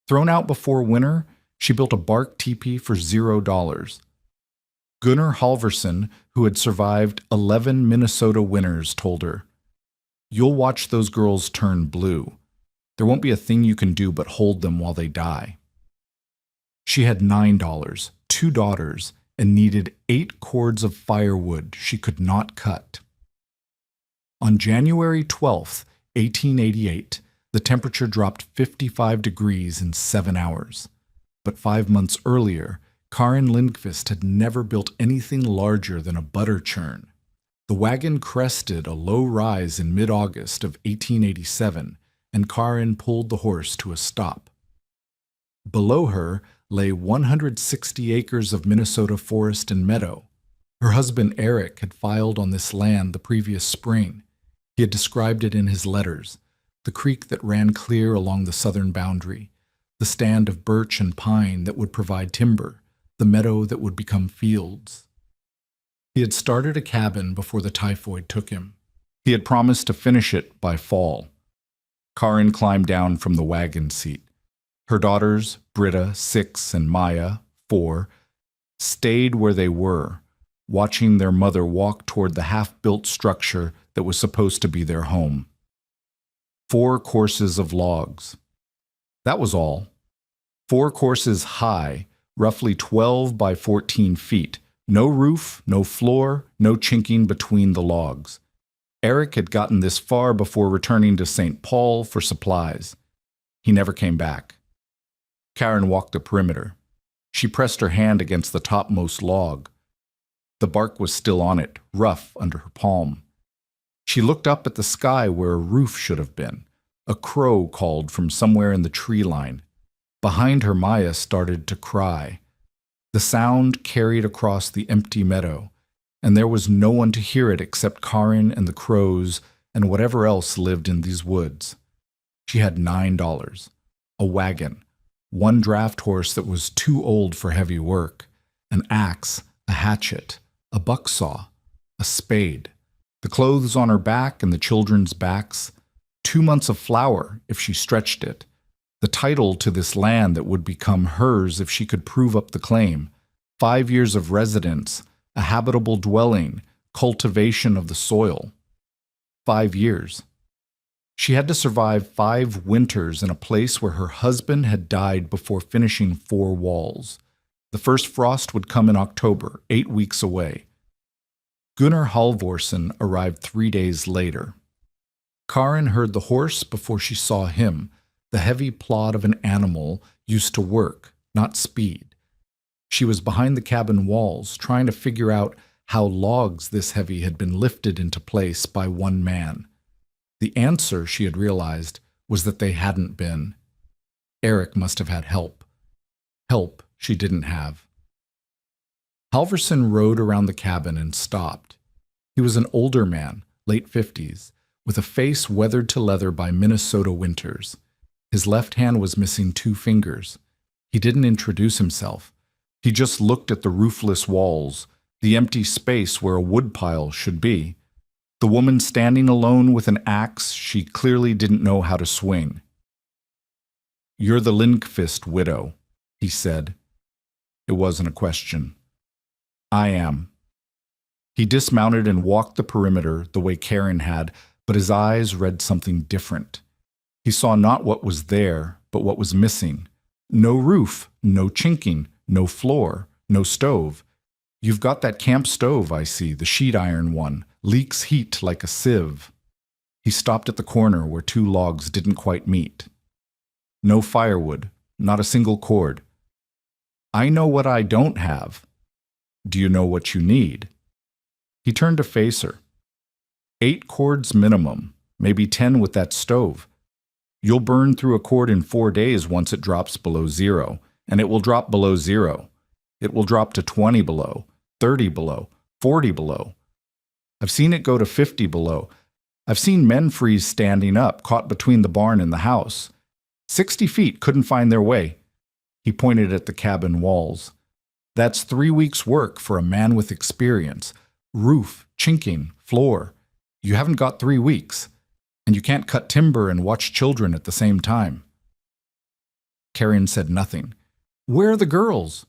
Thrown out before winter, she built a bark teepee for $0. Gunnar Halvorsen, who had survived 11 Minnesota winters, told her, "You'll watch those girls turn blue. There won't be a thing you can do but hold them while they die." She had $9, 2 daughters, and needed 8 cords of firewood she could not cut. On January 12, 1888, the temperature dropped 55 degrees in 7 hours. But 5 months earlier, Karin Lindqvist had never built anything larger than a butter churn. The wagon crested a low rise in mid-August of 1887, and Karin pulled the horse to a stop. Below her lay 160 acres of Minnesota forest and meadow. Her husband Eric had filed on this land the previous spring. He had described it in his letters: the creek that ran clear along the southern boundary, the stand of birch and pine that would provide timber, the meadow that would become fields. He had started a cabin before the typhoid took him. He had promised to finish it by fall. Karin climbed down from the wagon seat. Her daughters, Britta, 6, and Maya, 4, stayed where they were, watching their mother walk toward the half-built structure that was supposed to be their home. 4 courses of logs. That was all. 4 courses high, roughly 12 by 14 feet. No roof, no floor, no chinking between the logs. Eric had gotten this far before returning to St. Paul for supplies. He never came back. Karin walked the perimeter. She pressed her hand against the topmost log. The bark was still on it, rough under her palm. She looked up at the sky where a roof should have been. A crow called from somewhere in the tree line. Behind her, Maya started to cry. The sound carried across the empty meadow, and there was no one to hear it except Karin and the crows and whatever else lived in these woods. She had $9, a wagon, 1 draft horse that was too old for heavy work, an axe, a hatchet, a bucksaw, a spade, the clothes on her back and the children's backs, 2 months of flour if she stretched it, the title to this land that would become hers if she could prove up the claim, 5 years of residence, a habitable dwelling, cultivation of the soil. 5 years. She had to survive 5 winters in a place where her husband had died before finishing 4 walls. The first frost would come in October, 8 weeks away. Gunnar Halvorsen arrived 3 days later. Karin heard the horse before she saw him, the heavy plod of an animal used to work, not speed. She was behind the cabin walls, trying to figure out how logs this heavy had been lifted into place by one man. The answer, she had realized, was that they hadn't been. Eric must have had help. Help she didn't have. Halvorsen rode around the cabin and stopped. He was an older man, late 50s, with a face weathered to leather by Minnesota winters. His left hand was missing 2 fingers. He didn't introduce himself. He just looked at the roofless walls, the empty space where a woodpile should be. The woman standing alone with an axe she clearly didn't know how to swing. "You're the Lindqvist widow," he said. It wasn't a question. "I am." He dismounted and walked the perimeter the way Karin had, but his eyes read something different. He saw not what was there, but what was missing. No roof, no chinking, no floor, no stove. "You've got that camp stove, I see, the sheet iron one. Leaks heat like a sieve." He stopped at the corner where 2 logs didn't quite meet. "No firewood, not a single cord." "I know what I don't have." "Do you know what you need?" He turned to face her. 8 cords minimum, maybe 10 with that stove. You'll burn through a cord in 4 days once it drops below 0, and it will drop below 0. It will drop to 20 below, 30 below, 40 below. I've seen it go to 50 below. I've seen men freeze standing up, caught between the barn and the house. 60 feet couldn't find their way. He pointed at the cabin walls. That's 3 weeks' work for a man with experience. Roof, chinking, floor. You haven't got 3 weeks. And you can't cut timber and watch children at the same time. Karen said nothing. Where are the girls?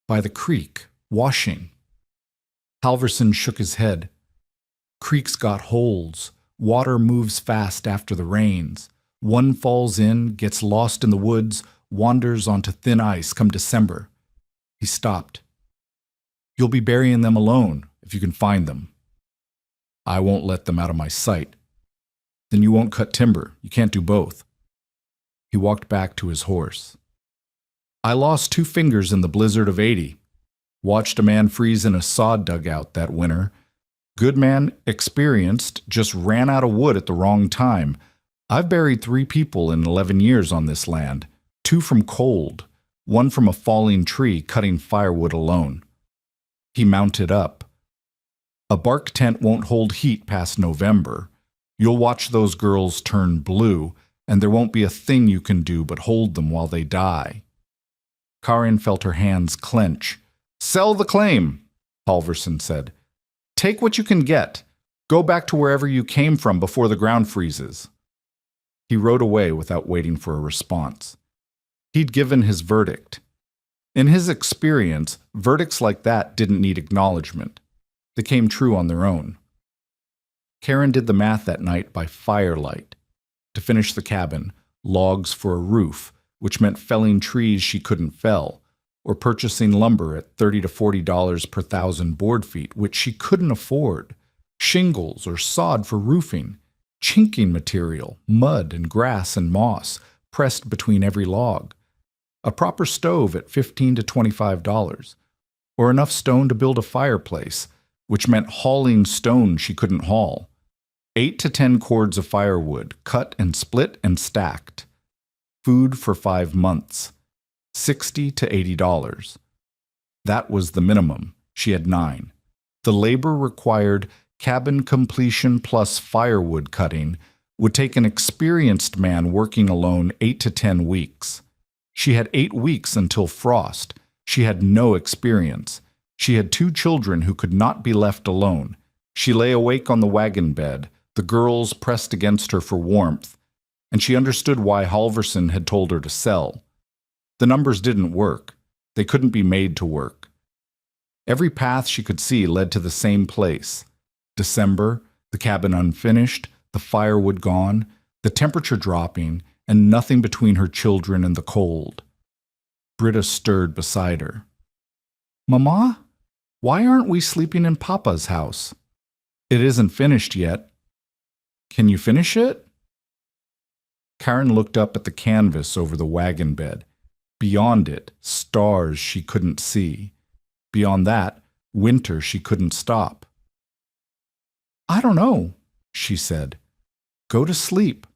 By the creek, washing. Halverson shook his head. Creeks got holes. Water moves fast after the rains. One falls in, gets lost in the woods, wanders onto thin ice come December. He stopped. You'll be burying them alone, if you can find them. I won't let them out of my sight. Then you won't cut timber. You can't do both. He walked back to his horse. I lost 2 fingers in the blizzard of '80. Watched a man freeze in a sod dugout that winter. Good man, experienced, just ran out of wood at the wrong time. I've buried 3 people in 11 years on this land. 2 from cold, 1 from a falling tree cutting firewood alone. He mounted up. A bark tent won't hold heat past November. You'll watch those girls turn blue, and there won't be a thing you can do but hold them while they die. Karin felt her hands clench. Sell the claim, Halverson said. Take what you can get. Go back to wherever you came from before the ground freezes. He rode away without waiting for a response. He'd given his verdict. In his experience, verdicts like that didn't need acknowledgement. They came true on their own. Karen did the math that night by firelight. To finish the cabin, logs for a roof, which meant felling trees she couldn't fell, or purchasing lumber at $30 to $40 per 1,000 board feet, which she couldn't afford, shingles or sod for roofing, chinking material, mud and grass and moss pressed between every log, a proper stove at $15 to $25, or enough stone to build a fireplace, which meant hauling stone she couldn't haul, 8 to 10 cords of firewood, cut and split and stacked, food for 5 months, $60 to $80. That was the minimum. She had 9. The labor required, cabin completion plus firewood cutting, would take an experienced man working alone 8 to 10 weeks. She had 8 weeks until frost. She had no experience. She had 2 children who could not be left alone. She lay awake on the wagon bed, the girls pressed against her for warmth, and she understood why Halverson had told her to sell. The numbers didn't work. They couldn't be made to work. Every path she could see led to the same place. December, the cabin unfinished, the firewood gone, the temperature dropping, and nothing between her children and the cold. Britta stirred beside her. Mama, why aren't we sleeping in Papa's house? It isn't finished yet. Can you finish it? Karen looked up at the canvas over the wagon bed. Beyond it, stars she couldn't see. Beyond that, winter she couldn't stop. I don't know, she said. Go to sleep.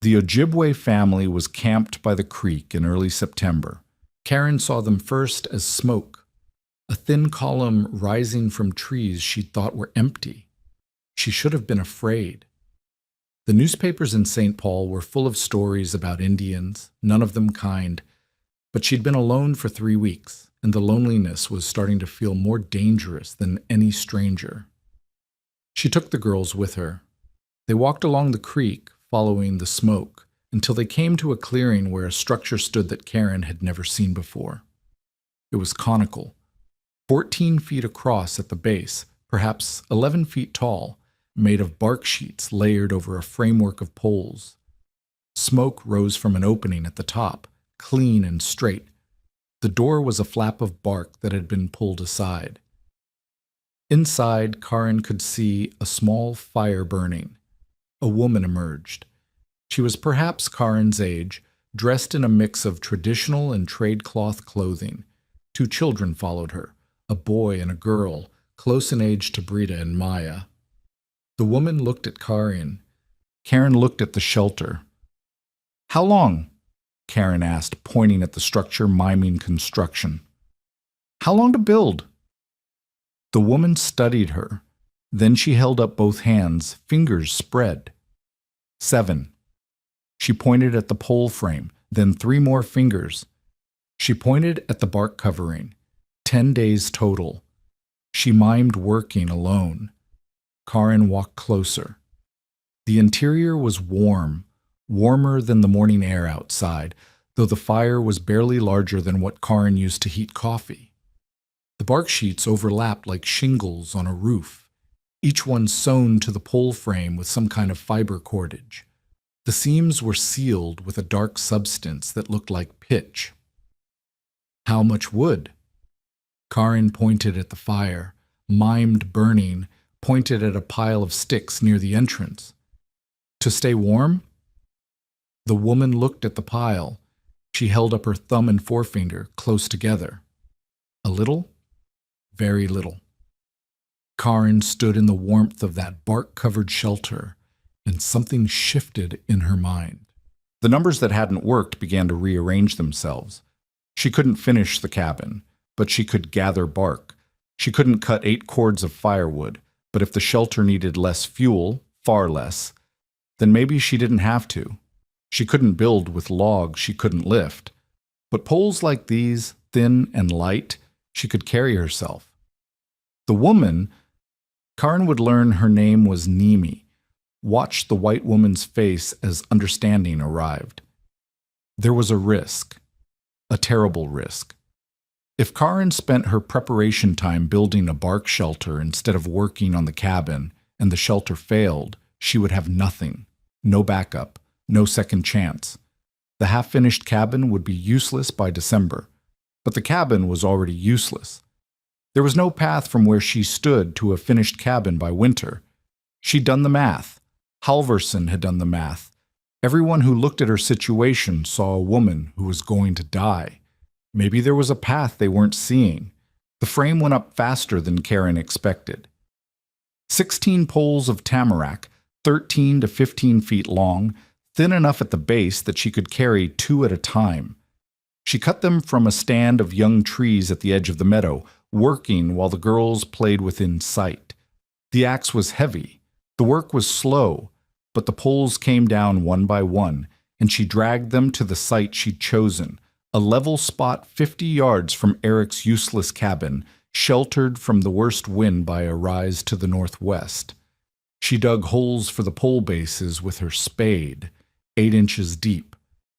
The Ojibwe family was camped by the creek in early September. Karen saw them first as smoke, a thin column rising from trees she thought were empty. She should have been afraid. The newspapers in St. Paul were full of stories about Indians, none of them kind, but she'd been alone for 3 weeks, and the loneliness was starting to feel more dangerous than any stranger. She took the girls with her. They walked along the creek, following the smoke, until they came to a clearing where a structure stood that Karen had never seen before. It was conical, 14 feet across at the base, perhaps 11 feet tall, made of bark sheets layered over a framework of poles. Smoke rose from an opening at the top, clean and straight. The door was a flap of bark that had been pulled aside. Inside, Karen could see a small fire burning. A woman emerged. She was perhaps Karen's age, dressed in a mix of traditional and trade cloth clothing. 2 children followed her, a boy and a girl, close in age to Britta and Maya. The woman looked at Karen. Karen looked at the shelter. How long? Karen asked, pointing at the structure miming construction. How long to build? The woman studied her. Then she held up both hands, fingers spread. 7. She pointed at the pole frame, then 3 more fingers. She pointed at the bark covering. 10 days total. She mimed working alone. Karen walked closer. The interior was warm, warmer than the morning air outside, though the fire was barely larger than what Karin used to heat coffee. The bark sheets overlapped like shingles on a roof, each one sewn to the pole frame with some kind of fiber cordage. The seams were sealed with a dark substance that looked like pitch. How much wood? Karin pointed at the fire, mimed burning, pointed at a pile of sticks near the entrance. To stay warm? The woman looked at the pile. She held up her thumb and forefinger close together. A little? Very little. Karin stood in the warmth of that bark-covered shelter, and something shifted in her mind. The numbers that hadn't worked began to rearrange themselves. She couldn't finish the cabin, but she could gather bark. She couldn't cut 8 cords of firewood, but if the shelter needed less fuel, far less, then maybe she didn't have to. She couldn't build with logs she couldn't lift. But poles like these, thin and light, she could carry herself. The woman, Karin would learn her name was Nimi, watched the white woman's face as understanding arrived. There was a risk, a terrible risk. If Karin spent her preparation time building a bark shelter instead of working on the cabin, and the shelter failed, she would have nothing, no backup, no second chance. The half-finished cabin would be useless by December, but the cabin was already useless. There was no path from where she stood to a finished cabin by winter. She'd done the math. Halverson had done the math. Everyone who looked at her situation saw a woman who was going to die. Maybe there was a path they weren't seeing. The frame went up faster than Karin expected. 16 poles of tamarack, 13 to 15 feet long, thin enough at the base that she could carry 2 at a time. She cut them from a stand of young trees at the edge of the meadow, working while the girls played within sight. The axe was heavy. The work was slow, but the poles came down one by one, and she dragged them to the site she'd chosen, a level spot 50 yards from Eric's useless cabin, sheltered from the worst wind by a rise to the northwest. She dug holes for the pole bases with her spade, 8 inches deep.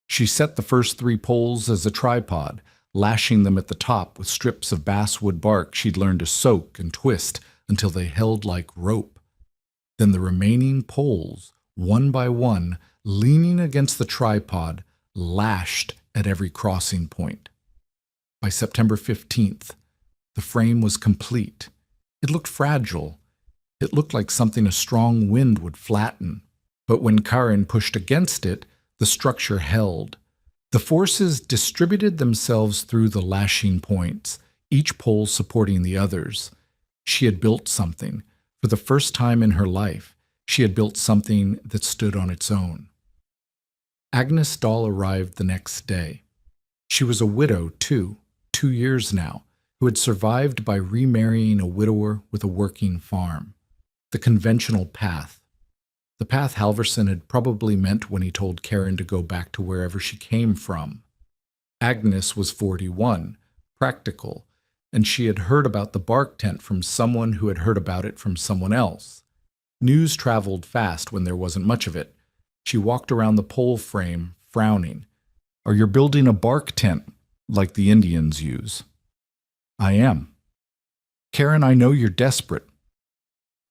She set the first 3 poles as a tripod, lashing them at the top with strips of basswood bark she'd learned to soak and twist until they held like rope. Then the remaining poles, one by one, leaning against the tripod, lashed at every crossing point. By September 15th, the frame was complete. It looked fragile. It looked like something a strong wind would flatten. But when Karin pushed against it, the structure held. The forces distributed themselves through the lashing points, each pole supporting the others. She had built something. For the first time in her life, she had built something that stood on its own. Agnes Dahl arrived the next day. She was a widow, too, 2 years now, who had survived by remarrying a widower with a working farm. The conventional path. The path Halverson had probably meant when he told Karin to go back to wherever she came from. Agnes was 41, practical, and she had heard about the bark tent from someone who had heard about it from someone else. News traveled fast when there wasn't much of it. She walked around the pole frame, frowning. "Are you building a bark tent, like the Indians use?" "I am." "Karin, I know you're desperate."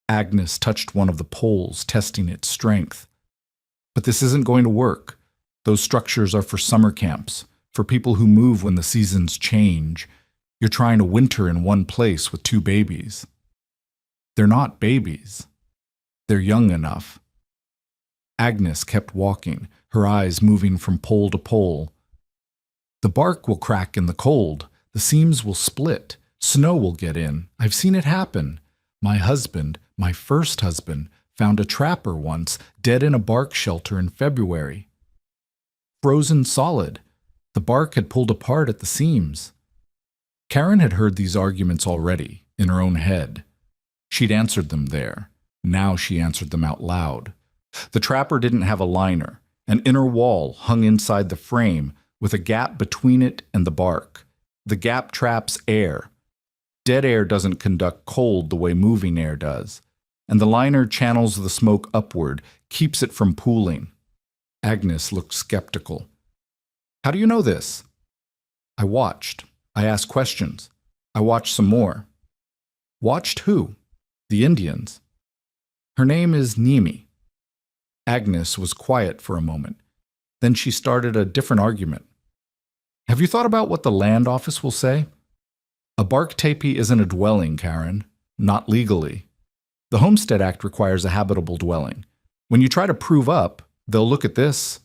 Agnes touched one of the poles, testing its strength. "But this isn't going to work. Those structures are for summer camps, for people who move when the seasons change. You're trying to winter in one place with 2 babies." "They're not babies. They're young enough." Agnes kept walking, her eyes moving from pole to pole. "The bark will crack in the cold. The seams will split. Snow will get in. I've seen it happen. My husband, my first husband, found a trapper once, dead in a bark shelter in February. Frozen solid. The bark had pulled apart at the seams." Karin had heard these arguments already, in her own head. She'd answered them there. Now she answered them out loud. The trapper didn't have a liner. An inner wall hung inside the frame, with a gap between it and the bark. The gap traps air. Dead air doesn't conduct cold the way moving air does, and the liner channels the smoke upward, keeps it from pooling. Agnes looked skeptical. How do you know this? I watched. I asked questions. I watched some more. Watched who? The Indians. Her name is Nimi. Agnes was quiet for a moment. Then she started a different argument. Have you thought about what the land office will say? A bark teepee isn't a dwelling, Karen. Not legally. The Homestead Act requires a habitable dwelling. When you try to prove up, they'll look at this.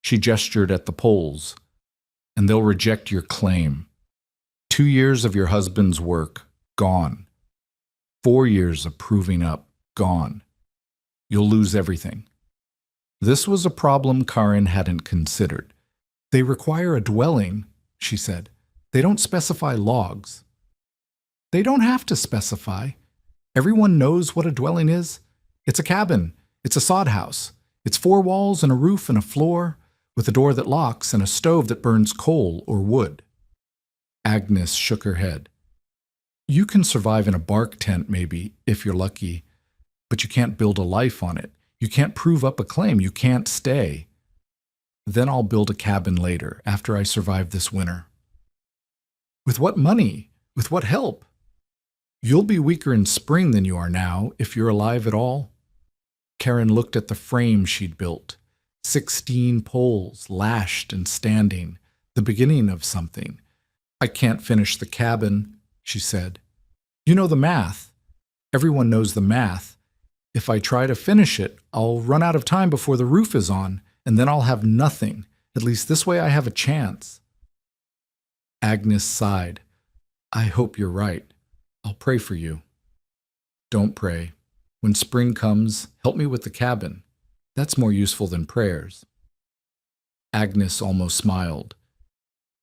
She gestured at the poles. And they'll reject your claim. 2 years of your husband's work, gone. 4 years of proving up, gone. You'll lose everything. This was a problem Karen hadn't considered. They require a dwelling, she said. They don't specify logs. They don't have to specify. Everyone knows what a dwelling is. It's a cabin. It's a sod house. It's 4 walls and a roof and a floor, with a door that locks and a stove that burns coal or wood. Agnes shook her head. You can survive in a bark tent, maybe, if you're lucky, but you can't build a life on it. You can't prove up a claim. You can't stay. Then I'll build a cabin later, after I survive this winter. With what money? With what help? You'll be weaker in spring than you are now, if you're alive at all. Karen looked at the frame she'd built. 16 poles, lashed and standing, the beginning of something. I can't finish the cabin, she said. You know the math. Everyone knows the math. If I try to finish it, I'll run out of time before the roof is on, and then I'll have nothing. At least this way I have a chance. Agnes sighed. I hope you're right. I'll pray for you. Don't pray. When spring comes, help me with the cabin. That's more useful than prayers. Agnes almost smiled.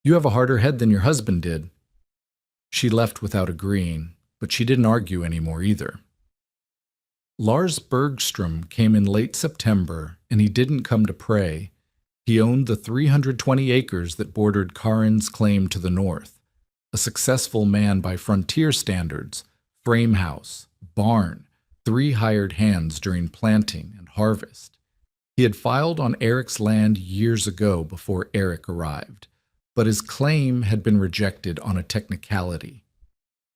You have a harder head than your husband did. She left without agreeing, but she didn't argue anymore either. Lars Bergstrom came in late September, and he didn't come to pray. He owned the 320 acres that bordered Karin's claim to the north. A successful man by frontier standards, frame house, barn, 3 hired hands during planting and harvest. He had filed on Eric's land years ago before Eric arrived, but his claim had been rejected on a technicality.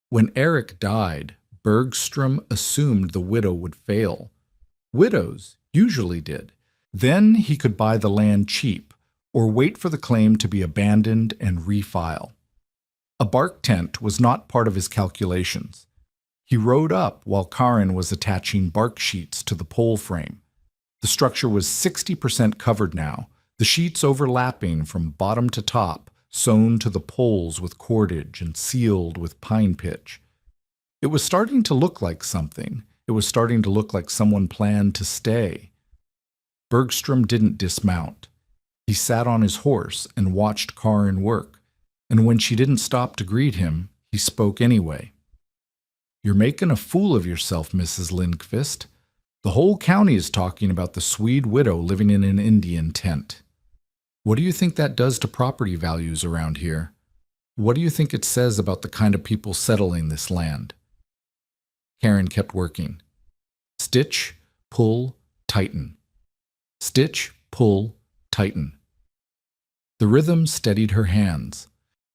When Eric died, Bergstrom assumed the widow would fail. Widows usually did. Then he could buy the land cheap or wait for the claim to be abandoned and refile. A bark tent was not part of his calculations. He rode up while Karin was attaching bark sheets to the pole frame. The structure was 60% covered now, the sheets overlapping from bottom to top, sewn to the poles with cordage and sealed with pine pitch. It was starting to look like something. It was starting to look like someone planned to stay. Bergstrom didn't dismount. He sat on his horse and watched Karin work, and when she didn't stop to greet him, he spoke anyway. You're making a fool of yourself, Mrs. Lindqvist. The whole county is talking about the Swede widow living in an Indian tent. What do you think that does to property values around here? What do you think it says about the kind of people settling this land? Karen kept working. Stitch, pull, tighten. Stitch, pull, tighten. The rhythm steadied her hands.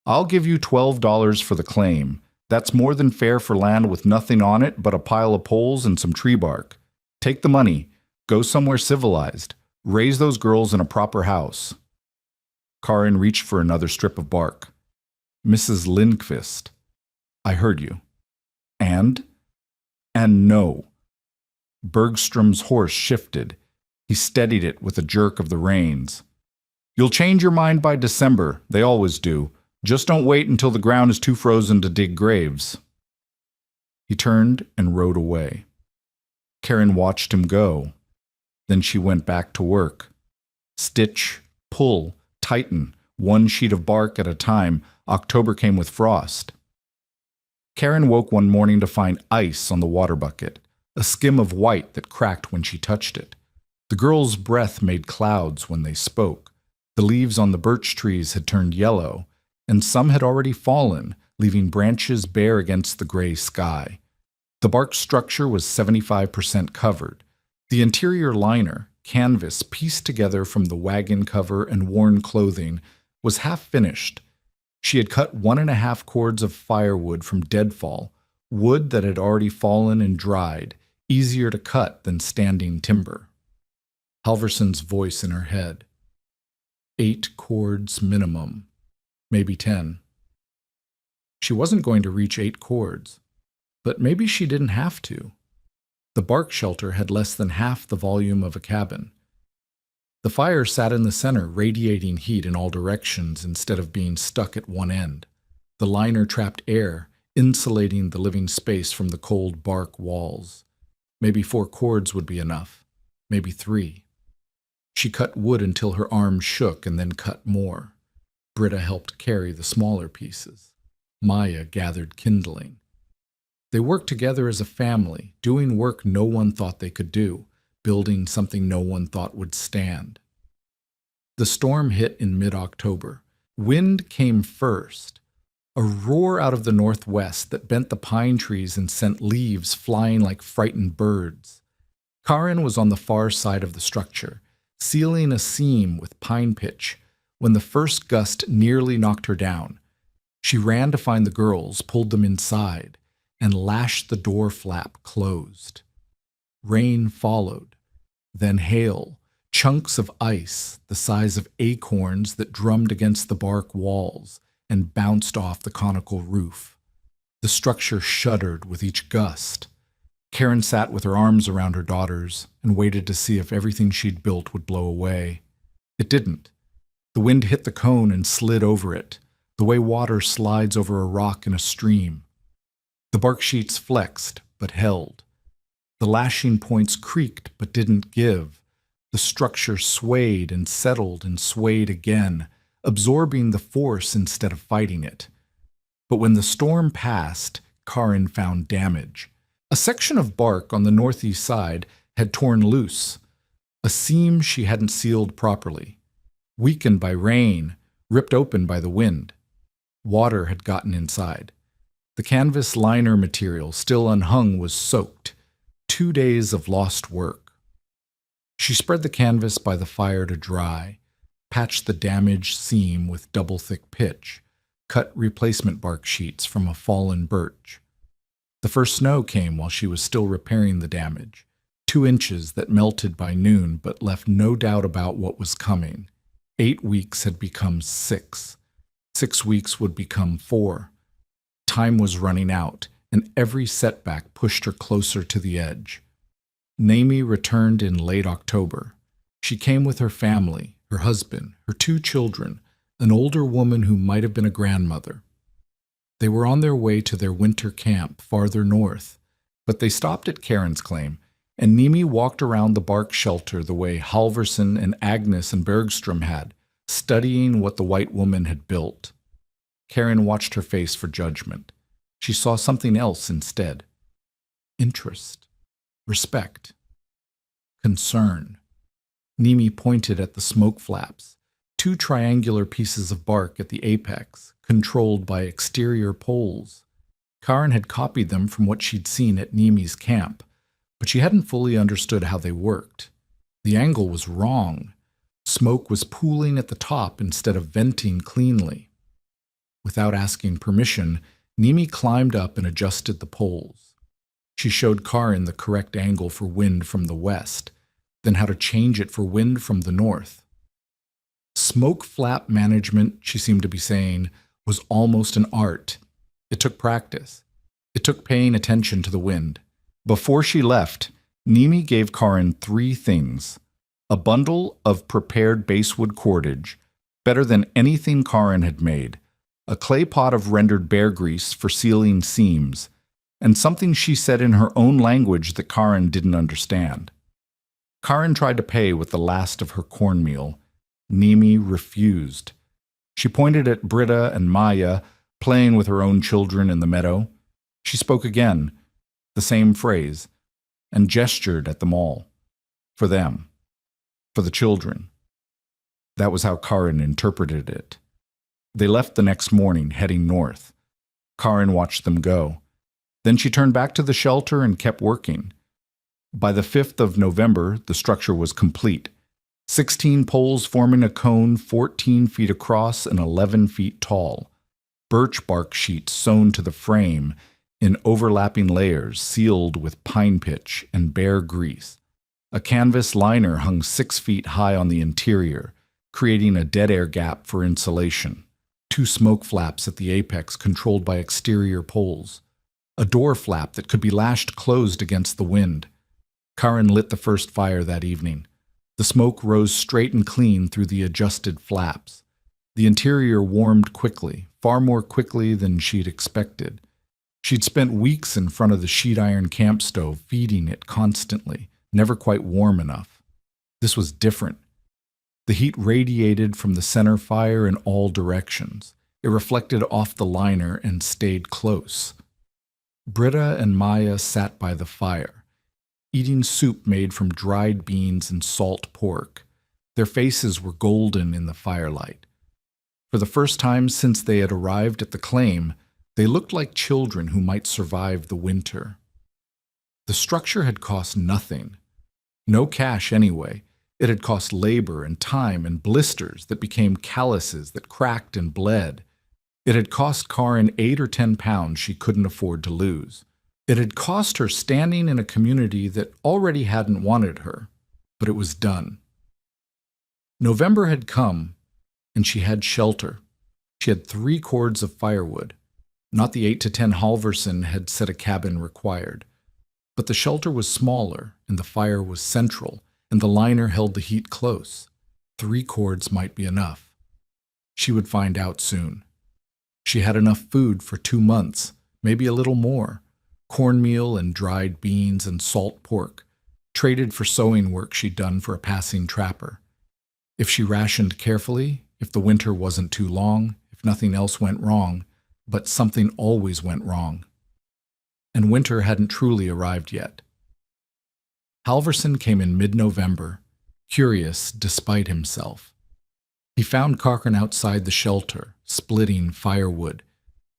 I'll give you $12 for the claim. That's more than fair for land with nothing on it but a pile of poles and some tree bark. Take the money. Go somewhere civilized. Raise those girls in a proper house. Karin reached for another strip of bark. Mrs. Lindqvist, I heard you. And no. Bergstrom's horse shifted. He steadied it with a jerk of the reins. You'll change your mind by December. They always do. Just don't wait until the ground is too frozen to dig graves. He turned and rode away. Karen watched him go. Then she went back to work. Stitch, pull, tighten, 1 sheet of bark at a time. October came with frost. Karen woke one morning to find ice on the water bucket, a skim of white that cracked when she touched it. The girl's breath made clouds when they spoke. The leaves on the birch trees had turned yellow, and some had already fallen, leaving branches bare against the gray sky. The bark structure was 75% covered. The interior liner, canvas pieced together from the wagon cover and worn clothing was half finished. She had cut 1.5 cords of firewood from deadfall, wood that had already fallen and dried, easier to cut than standing timber. Halverson's voice in her head. 8 cords minimum, maybe 10. She wasn't going to reach 8 cords, but maybe she didn't have to. The bark shelter had less than half the volume of a cabin. The fire sat in the center, radiating heat in all directions instead of being stuck at one end. The liner trapped air, insulating the living space from the cold bark walls. Maybe 4 cords would be enough, maybe 3. She cut wood until her arms shook and then cut more. Britta helped carry the smaller pieces. Maya gathered kindling. They worked together as a family, doing work no one thought they could do, building something no one thought would stand. The storm hit in mid-October. Wind came first, a roar out of the northwest that bent the pine trees and sent leaves flying like frightened birds. Karin was on the far side of the structure, sealing a seam with pine pitch, when the first gust nearly knocked her down. She ran to find the girls, pulled them inside, and lashed the door flap closed. Rain followed, then hail, chunks of ice the size of acorns that drummed against the bark walls and bounced off the conical roof. The structure shuddered with each gust. Karen sat with her arms around her daughters and waited to see if everything she'd built would blow away. It didn't. The wind hit the cone and slid over it, the way water slides over a rock in a stream. The bark sheets flexed, but held. The lashing points creaked, but didn't give. The structure swayed and settled and swayed again, absorbing the force instead of fighting it. But when the storm passed, Karin found damage. A section of bark on the northeast side had torn loose, a seam she hadn't sealed properly. Weakened by rain, ripped open by the wind. Water had gotten inside. The canvas liner material still unhung was soaked. 2 days of lost work. She spread the canvas by the fire to dry, patched the damaged seam with double-thick pitch, cut replacement bark sheets from a fallen birch. The first snow came while she was still repairing the damage, 2 inches that melted by noon but left no doubt about what was coming. 8 weeks had become 6. 6 weeks would become 4. Time was running out, and every setback pushed her closer to the edge. Naomi returned in late October. She came with her family, her husband, her 2 children, an older woman who might have been a grandmother. They were on their way to their winter camp farther north, but they stopped at Karen's claim, and Nimi walked around the bark shelter the way Halverson and Agnes and Bergstrom had, studying what the white woman had built. Karen watched her face for judgment. She saw something else instead. Interest, respect, concern. Nimi pointed at the smoke flaps, 2 triangular pieces of bark at the apex, controlled by exterior poles. Karen had copied them from what she'd seen at Nimi's camp, but she hadn't fully understood how they worked. The angle was wrong. Smoke was pooling at the top instead of venting cleanly. Without asking permission, Nimi climbed up and adjusted the poles. She showed Karin the correct angle for wind from the west, then how to change it for wind from the north. Smoke flap management, she seemed to be saying, was almost an art. It took practice. It took paying attention to the wind. Before she left, Nimi gave Karin 3 things: a bundle of prepared basswood cordage, better than anything Karin had made, a clay pot of rendered bear grease for sealing seams, and something she said in her own language that Karin didn't understand. Karin tried to pay with the last of her cornmeal. Nimi refused. She pointed at Britta and Maya, playing with her own children in the meadow. She spoke again, the same phrase, and gestured at them all. For them. For the children. That was how Karin interpreted it. They left the next morning, heading north. Karin watched them go. Then she turned back to the shelter and kept working. By the 5th of November, the structure was complete. 16 poles forming a cone 14 feet across and 11 feet tall. Birch bark sheets sewn to the frame in overlapping layers sealed with pine pitch and bear grease. A canvas liner hung 6 feet high on the interior, creating a dead air gap for insulation. 2 smoke flaps at the apex controlled by exterior poles. A door flap that could be lashed closed against the wind. Karin lit the first fire that evening. The smoke rose straight and clean through the adjusted flaps. The interior warmed quickly, far more quickly than she'd expected. She'd spent weeks in front of the sheet iron camp stove, feeding it constantly, never quite warm enough. This was different. The heat radiated from the center fire in all directions. It reflected off the liner and stayed close. Britta and Maya sat by the fire, eating soup made from dried beans and salt pork. Their faces were golden in the firelight. For the first time since they had arrived at the claim, they looked like children who might survive the winter. The structure had cost nothing. No cash anyway. It had cost labor and time and blisters that became calluses that cracked and bled. It had cost Karin 8 or 10 pounds she couldn't afford to lose. It had cost her standing in a community that already hadn't wanted her, but it was done. November had come, and she had shelter. She had 3 cords of firewood. Not the 8 to 10 Halverson had said a cabin required. But the shelter was smaller, and the fire was central, and the liner held the heat close. 3 cords might be enough. She would find out soon. She had enough food for 2 months, maybe a little more. Cornmeal and dried beans and salt pork, traded for sewing work she'd done for a passing trapper. If she rationed carefully, if the winter wasn't too long, if nothing else went wrong, but something always went wrong. And winter hadn't truly arrived yet. Halverson came in mid-November, curious despite himself. He found Karin outside the shelter, splitting firewood.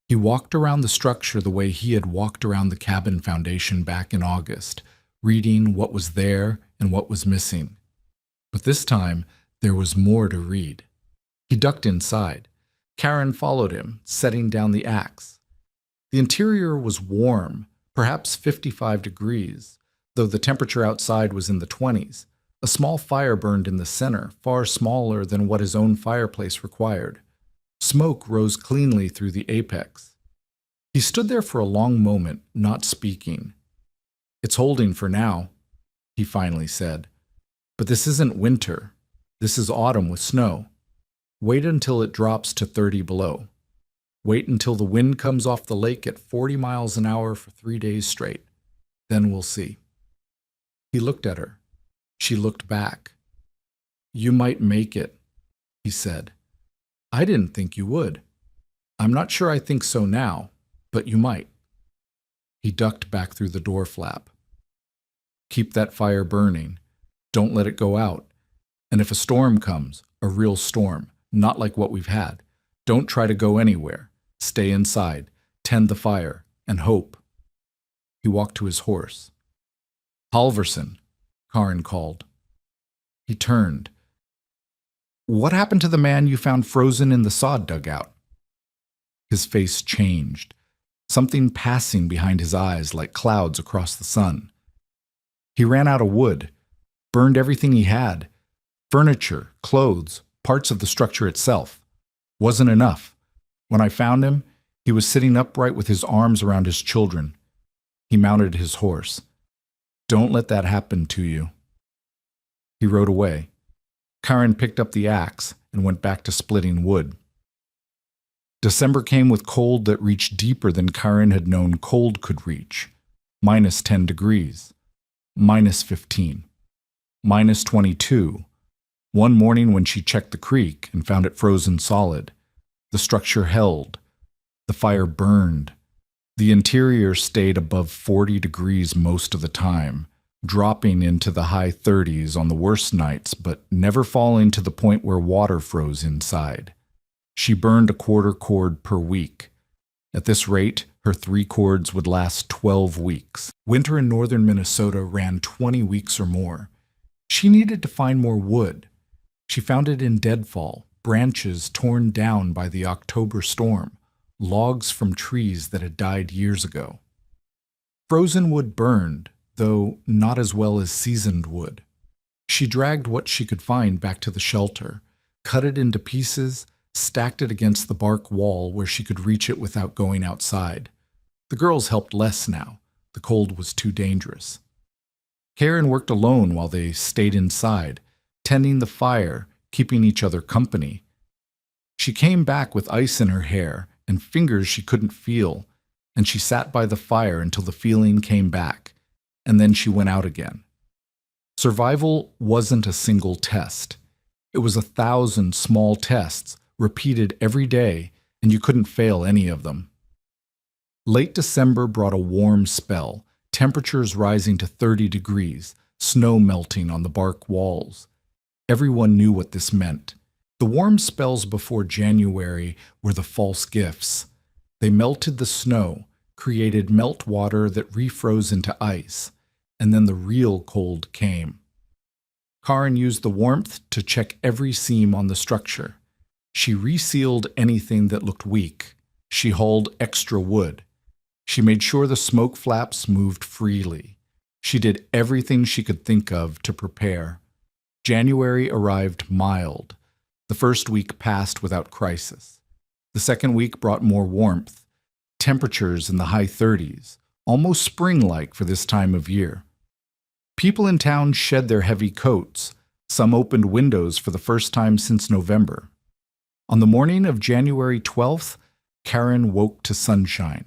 He walked around the structure the way he had walked around the cabin foundation back in August, reading what was there and what was missing. But this time, there was more to read. He ducked inside. Karin followed him, setting down the axe. The interior was warm, perhaps 55 degrees, though the temperature outside was in the 20s. A small fire burned in the center, far smaller than what his own fireplace required. Smoke rose cleanly through the apex. He stood there for a long moment, not speaking. "It's holding for now," he finally said. "But this isn't winter. This is autumn with snow. Wait until it drops to 30 below. Wait until the wind comes off the lake at 40 miles an hour for 3 days straight. Then we'll see." He looked at her. She looked back. "You might make it," he said. "I didn't think you would. I'm not sure I think so now, but you might." He ducked back through the door flap. "Keep that fire burning. Don't let it go out. And if a storm comes, a real storm, not like what we've had, don't try to go anywhere. Stay inside, tend the fire, and hope." He walked to his horse. "Halverson," Karin called. He turned. "What happened to the man you found frozen in the sod dugout?" His face changed, something passing behind his eyes like clouds across the sun. "He ran out of wood, burned everything he had, furniture, clothes, parts of the structure itself. Wasn't enough. When I found him, he was sitting upright with his arms around his children. He mounted his horse. Don't let that happen to you." He rode away. Karin picked up the axe and went back to splitting wood. December came with cold that reached deeper than Karin had known cold could reach. -10 degrees. -15. -22. One morning when she checked the creek and found it frozen solid, the structure held. The fire burned. The interior stayed above 40 degrees most of the time, dropping into the high 30s on the worst nights, but never falling to the point where water froze inside. She burned a quarter cord per week. At this rate, her 3 cords would last 12 weeks. Winter in northern Minnesota ran 20 weeks or more. She needed to find more wood. She found it in deadfall, branches torn down by the October storm, logs from trees that had died years ago. Frozen wood burned, though not as well as seasoned wood. She dragged what she could find back to the shelter, cut it into pieces, stacked it against the bark wall where she could reach it without going outside. The girls helped less now. The cold was too dangerous. Karen worked alone while they stayed inside, tending the fire, keeping each other company. She came back with ice in her hair and fingers she couldn't feel, and she sat by the fire until the feeling came back, and then she went out again. Survival wasn't a single test. It was 1,000 small tests, repeated every day, and you couldn't fail any of them. Late December brought a warm spell, temperatures rising to 30 degrees, snow melting on the bark walls. Everyone knew what this meant. The warm spells before January were the false gifts. They melted the snow, created meltwater that refroze into ice, and then the real cold came. Karen used the warmth to check every seam on the structure. She resealed anything that looked weak. She hauled extra wood. She made sure the smoke flaps moved freely. She did everything she could think of to prepare. January arrived mild. The first week passed without crisis. The second week brought more warmth, temperatures in the high 30s, almost spring-like for this time of year. People in town shed their heavy coats. Some opened windows for the first time since November. On the morning of January 12th, Karen woke to sunshine.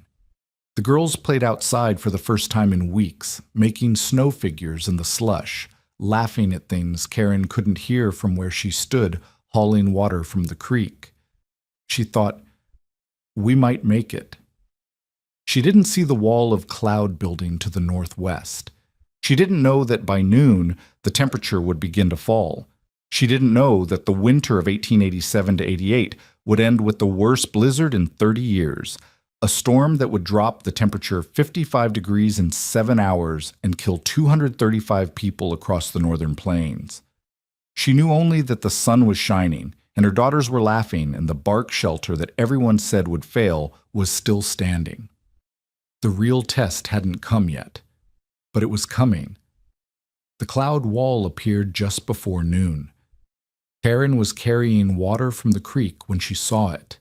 The girls played outside for the first time in weeks, making snow figures in the slush, laughing at things Karen couldn't hear from where she stood hauling water from the creek. She thought, we might make it. She didn't see the wall of cloud building to the northwest. She didn't know that by noon the temperature would begin to fall. She didn't know that the winter of 1887 to 88 would end with the worst blizzard in 30 years, a storm that would drop the temperature 55 degrees in 7 hours and kill 235 people across the northern plains. She knew only that the sun was shining, and her daughters were laughing, and the bark shelter that everyone said would fail was still standing. The real test hadn't come yet, but it was coming. The cloud wall appeared just before noon. Karen was carrying water from the creek when she saw it,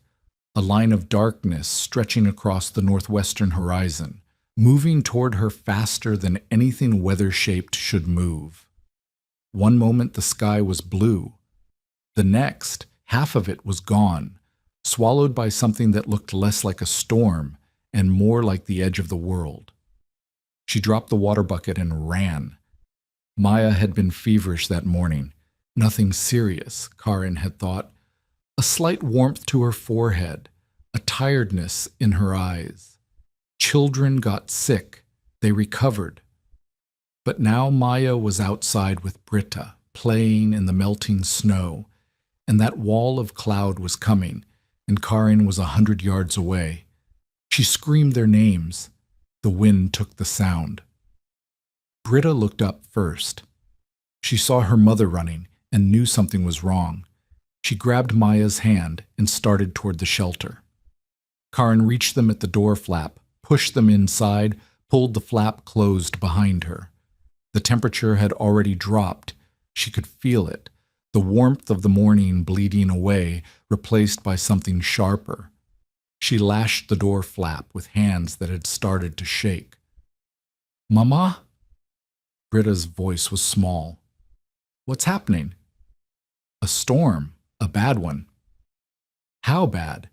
a line of darkness stretching across the northwestern horizon, moving toward her faster than anything weather-shaped should move. One moment the sky was blue. The next, half of it was gone, swallowed by something that looked less like a storm and more like the edge of the world. She dropped the water bucket and ran. Maya had been feverish that morning. Nothing serious, Karen had thought. A slight warmth to her forehead, a tiredness in her eyes. Children got sick. They recovered. But now Maya was outside with Britta, playing in the melting snow, and that wall of cloud was coming, and Karen was 100 yards away. She screamed their names. The wind took the sound. Britta looked up first. She saw her mother running and knew something was wrong. She grabbed Maya's hand and started toward the shelter. Karen reached them at the door flap, pushed them inside, pulled the flap closed behind her. The temperature had already dropped. She could feel it, the warmth of the morning bleeding away, replaced by something sharper. She lashed the door flap with hands that had started to shake. "Mama?" Britta's voice was small. "What's happening?" "A storm. A bad one." "How bad?"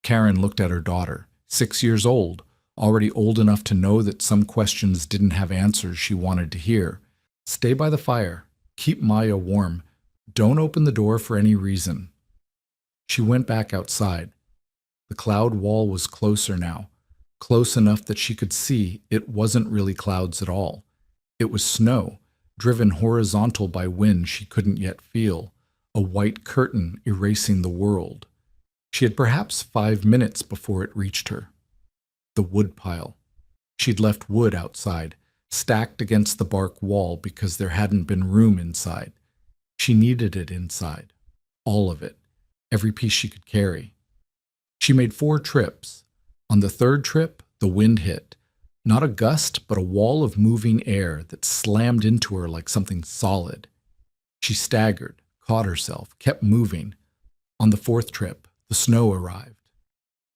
Karen looked at her daughter, 6 years old, already old enough to know that some questions didn't have answers she wanted to hear. "Stay by the fire. Keep Maya warm. Don't open the door for any reason." She went back outside. The cloud wall was closer now, close enough that she could see it wasn't really clouds at all. It was snow, driven horizontal by wind she couldn't yet feel, a white curtain erasing the world. She had perhaps 5 minutes before it reached her. The wood pile. She'd left wood outside, stacked against the bark wall because there hadn't been room inside. She needed it inside. All of it. Every piece she could carry. She made 4 trips. On the 3rd trip, the wind hit. Not a gust, but a wall of moving air that slammed into her like something solid. She staggered, caught herself, kept moving. On the 4th trip, the snow arrived.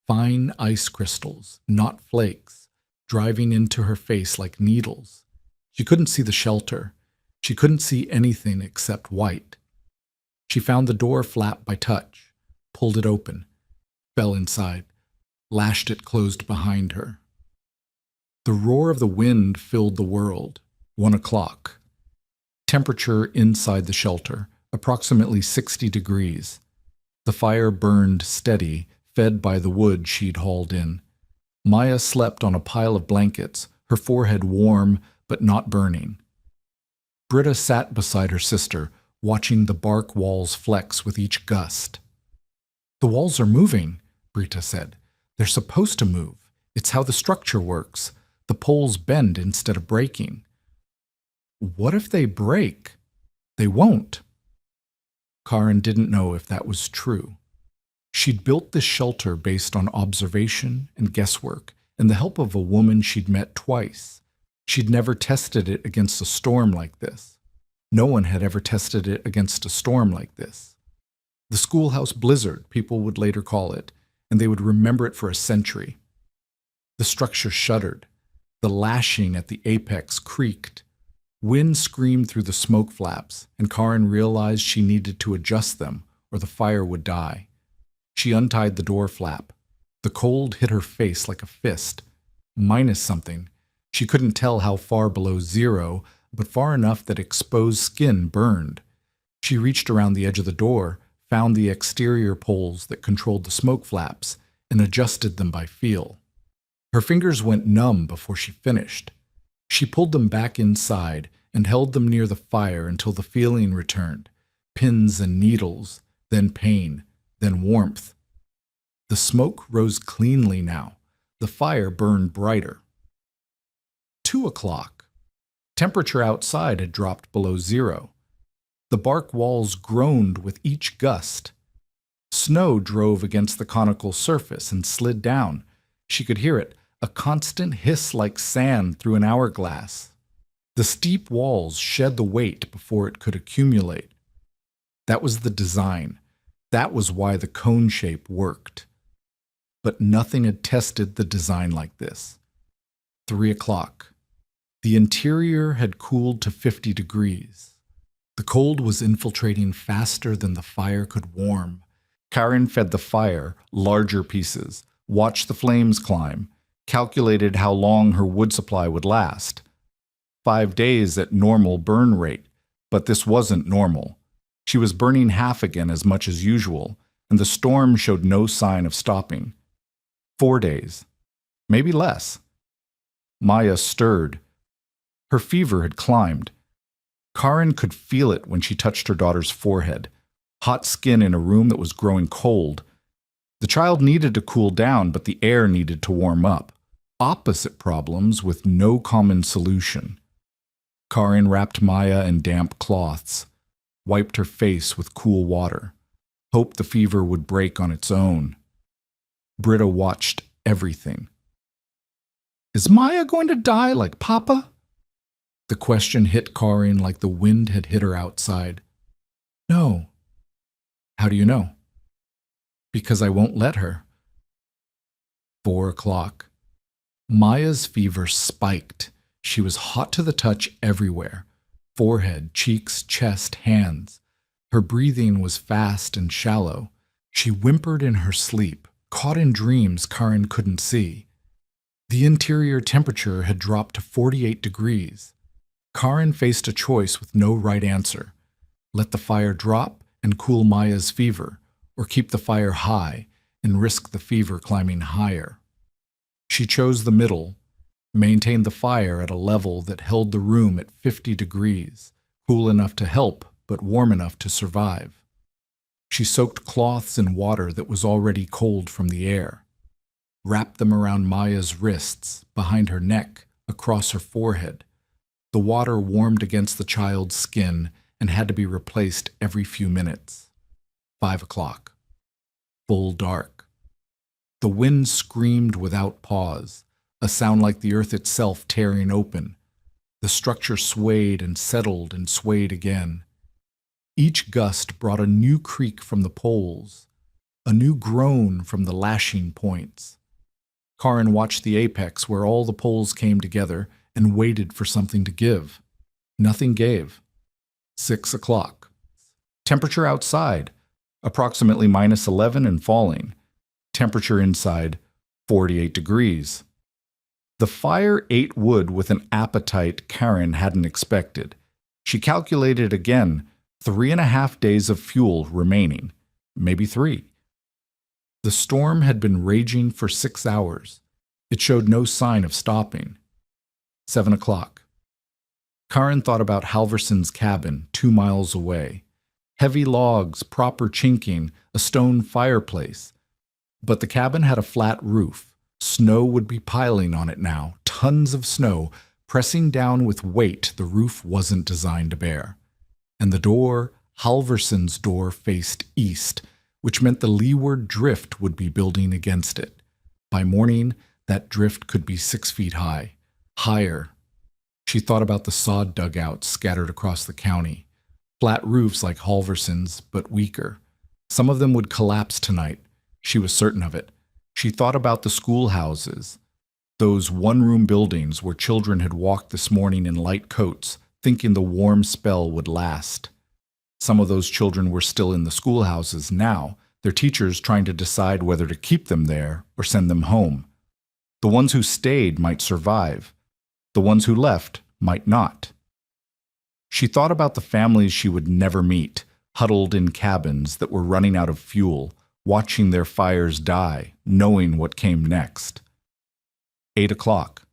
Fine ice crystals, not flakes, driving into her face like needles. She couldn't see the shelter. She couldn't see anything except white. She found the door flap by touch, pulled it open, fell inside, lashed it closed behind her. The roar of the wind filled the world. 1 o'clock. Temperature inside the shelter, approximately 60 degrees. The fire burned steady, fed by the wood she'd hauled in. Maya slept on a pile of blankets, her forehead warm but not burning. Britta sat beside her sister, watching the bark walls flex with each gust. "The walls are moving," Britta said. "They're supposed to move. It's how the structure works. The poles bend instead of breaking." "What if they break?" "They won't." Karen didn't know if that was true. She'd built this shelter based on observation and guesswork and the help of a woman she'd met twice. She'd never tested it against a storm like this. No one had ever tested it against a storm like this. The schoolhouse blizzard, people would later call it, and they would remember it for a century. The structure shuddered. The lashing at the apex creaked. Wind screamed through the smoke flaps, and Karen realized she needed to adjust them or the fire would die. She untied the door flap. The cold hit her face like a fist. Minus something. She couldn't tell how far below 0, but far enough that exposed skin burned. She reached around the edge of the door, found the exterior poles that controlled the smoke flaps, and adjusted them by feel. Her fingers went numb before she finished. She pulled them back inside and held them near the fire until the feeling returned. Pins and needles, then pain, then warmth. The smoke rose cleanly now. The fire burned brighter. 2 o'clock. Temperature outside had dropped below 0. The bark walls groaned with each gust. Snow drove against the conical surface and slid down. She could hear it, a constant hiss like sand through an hourglass. The steep walls shed the weight before it could accumulate. That was the design. That was why the cone shape worked. But nothing had tested the design like this. 3 o'clock. The interior had cooled to 50 degrees. The cold was infiltrating faster than the fire could warm. Karen fed the fire larger pieces, watched the flames climb, calculated how long her wood supply would last. 5 days at normal burn rate, but this wasn't normal. She was burning half again as much as usual, and the storm showed no sign of stopping. 4 days. Maybe less. Maya stirred. Her fever had climbed. Karen could feel it when she touched her daughter's forehead. Hot skin in a room that was growing cold. The child needed to cool down, but the air needed to warm up. Opposite problems with no common solution. Karen wrapped Maya in damp cloths, wiped her face with cool water, hoped the fever would break on its own. Britta watched everything. "Is Maya going to die like Papa?" The question hit Karen like the wind had hit her outside. "No." "How do you know?" "Because I won't let her." 4 o'clock. Maya's fever spiked. She was hot to the touch everywhere. Forehead, cheeks, chest, hands. Her breathing was fast and shallow. She whimpered in her sleep, caught in dreams Karen couldn't see. The interior temperature had dropped to 48 degrees. Karen faced a choice with no right answer. Let the fire drop and cool Maya's fever, or keep the fire high and risk the fever climbing higher. She chose the middle, maintained the fire at a level that held the room at 50 degrees, cool enough to help but warm enough to survive. She soaked cloths in water that was already cold from the air, wrapped them around Maya's wrists, behind her neck, across her forehead. The water warmed against the child's skin and had to be replaced every few minutes. 5 o'clock. Full dark. The wind screamed without pause, a sound like the earth itself tearing open. The structure swayed and settled and swayed again. Each gust brought a new creak from the poles, a new groan from the lashing points. Karin watched the apex where all the poles came together and waited for something to give. Nothing gave. 6 o'clock. Temperature outside, approximately -11 and falling. Temperature inside, 48 degrees. The fire ate wood with an appetite Karin hadn't expected. She calculated again, 3.5 days of fuel remaining, maybe 3. The storm had been raging for 6 hours. It showed no sign of stopping. 7 o'clock. Karin thought about Halverson's cabin 2 miles away. Heavy logs, proper chinking, a stone fireplace. But the cabin had a flat roof. Snow would be piling on it now, tons of snow, pressing down with weight the roof wasn't designed to bear. And the door, Halverson's door, faced east, which meant the leeward drift would be building against it. By morning, that drift could be 6 feet high, higher. She thought about the sod dugouts scattered across the county, flat roofs like Halverson's, but weaker. Some of them would collapse tonight. She was certain of it. She thought about the schoolhouses, those one-room buildings where children had walked this morning in light coats, thinking the warm spell would last. Some of those children were still in the schoolhouses now, their teachers trying to decide whether to keep them there or send them home. The ones who stayed might survive. The ones who left might not. She thought about the families she would never meet, huddled in cabins that were running out of fuel, watching their fires die, knowing what came next. 8 o'clock.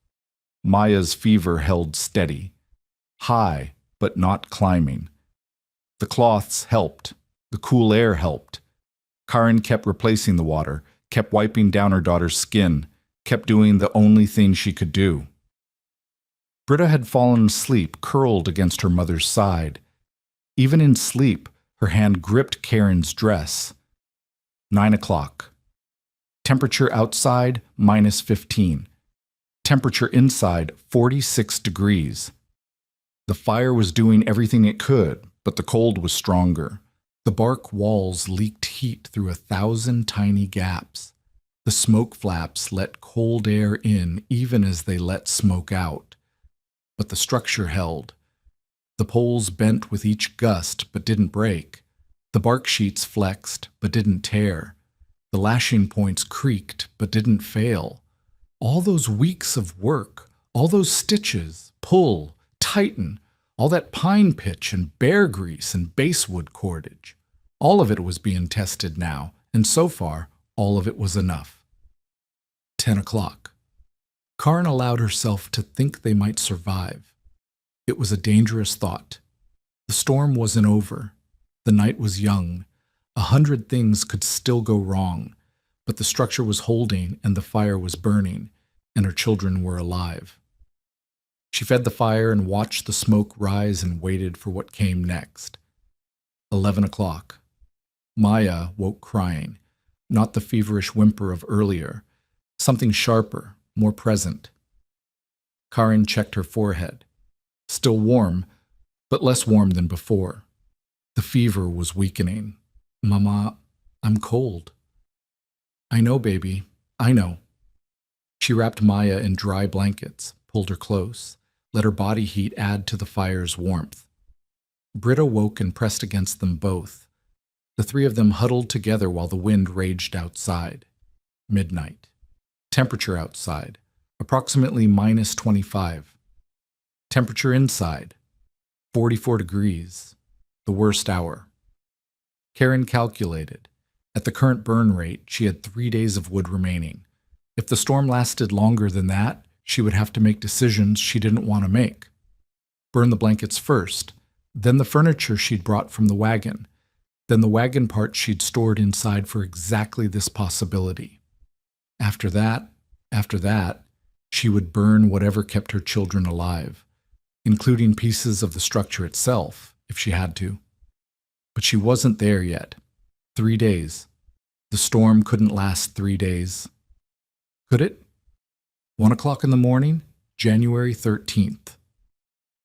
Maya's fever held steady, high but not climbing. The cloths helped. The cool air helped. Karin kept replacing the water, kept wiping down her daughter's skin, kept doing the only thing she could do. Britta had fallen asleep, curled against her mother's side. Even in sleep, her hand gripped Karen's dress. 9 o'clock. Temperature outside, -15. Temperature inside, 46 degrees. The fire was doing everything it could, but the cold was stronger. The bark walls leaked heat through 1,000 tiny gaps. The smoke flaps let cold air in even as they let smoke out. But the structure held. The poles bent with each gust but didn't break. The bark sheets flexed but didn't tear. The lashing points creaked but didn't fail. All those weeks of work, all those stitches, pull, tighten, all that pine pitch and bear grease and basswood cordage. All of it was being tested now, and so far, all of it was enough. 10 o'clock. Karin allowed herself to think they might survive. It was a dangerous thought. The storm wasn't over. The night was young. 100 things could still go wrong, but the structure was holding and the fire was burning, and her children were alive. She fed the fire and watched the smoke rise and waited for what came next. 11 o'clock. Maya woke crying, not the feverish whimper of earlier, something sharper, more present. Karin checked her forehead. Still warm, but less warm than before. The fever was weakening. "Mama, I'm cold." "I know, baby, I know." She wrapped Maya in dry blankets, pulled her close, let her body heat add to the fire's warmth. Britta woke and pressed against them both. The three of them huddled together while the wind raged outside. Midnight. Temperature outside, approximately -25. Temperature inside, 44 degrees, the worst hour. Karin calculated. At the current burn rate, she had 3 days of wood remaining. If the storm lasted longer than that, she would have to make decisions she didn't want to make. Burn the blankets first, then the furniture she'd brought from the wagon, then the wagon parts she'd stored inside for exactly this possibility. After that, she would burn whatever kept her children alive, including pieces of the structure itself, if she had to. But she wasn't there yet. 3 days. The storm couldn't last 3 days. Could it? 1 o'clock in the morning, January 13th.